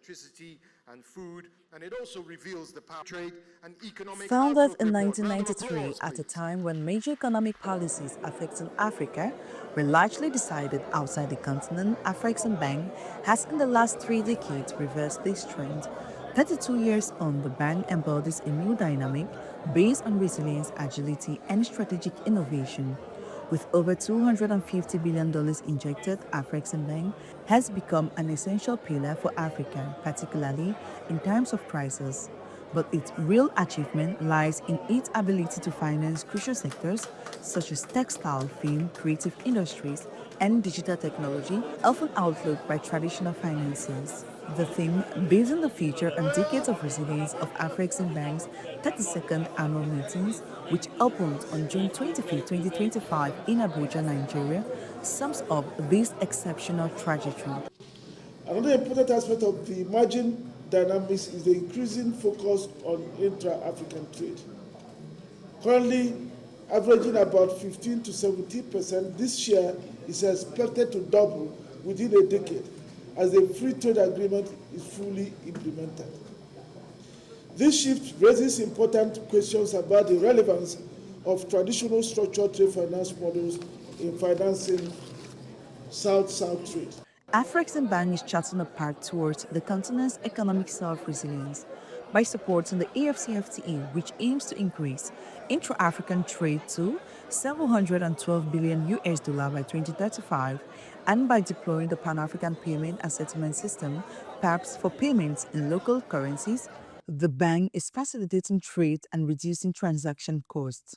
electricity and food, and it also reveals the power of trade and economic Founded outlook in report. Round of 1993 applause, at a please. time when major economic policies affecting Africa were largely decided outside the continent, Afreximbank has in the last 3 decades reversed this trend. 32 years on, the bank embodies a new dynamic based on resilience, agility, and strategic innovation. With over $250 billion injected, Afreximbank has become an essential pillar for Africa, particularly in times of crisis. But its real achievement lies in its ability to finance crucial sectors such as textile, film, creative industries, and digital technology, often outlooked by traditional financiers. The theme, based on the future and decades of resilience of Afreximbank's 32nd annual meetings, which opened on June 25, 2025 in Abuja, Nigeria, sums up this exceptional trajectory. Another important aspect of the emerging dynamics is the increasing focus on intra-African trade. Currently, averaging about 15 to 17%, this share is expected to double within a decade as the free trade agreement is fully implemented. This shift raises important questions about the relevance of traditional structured trade finance models in financing South-South trade. Afreximbank is charting a path towards the continent's economic self-resilience by supporting the AfCFTA, which aims to increase intra-African trade to $712 billion by 2035, and by deploying the Pan-African Payment and Settlement System (PAPS) for payments in local currencies. The bank is facilitating trade and reducing transaction costs.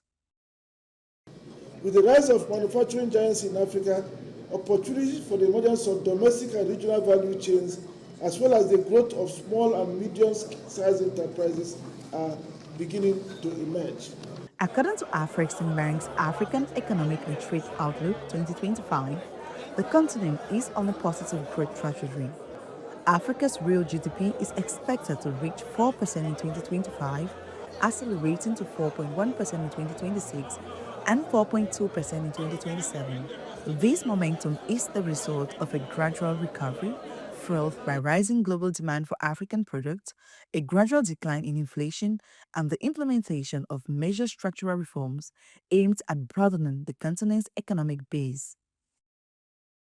With the rise of manufacturing giants in Africa, opportunities for the emergence of domestic and regional value chains, as well as the growth of small and medium-sized enterprises, are beginning to emerge. According to Afreximbank's African Economic Retreat Outlook 2025, the continent is on a positive growth trajectory. Africa's real GDP is expected to reach 4% in 2025, accelerating to 4.1% in 2026 and 4.2% in 2027. This momentum is the result of a gradual recovery fueled by rising global demand for African products, a gradual decline in inflation, and the implementation of major structural reforms aimed at broadening the continent's economic base.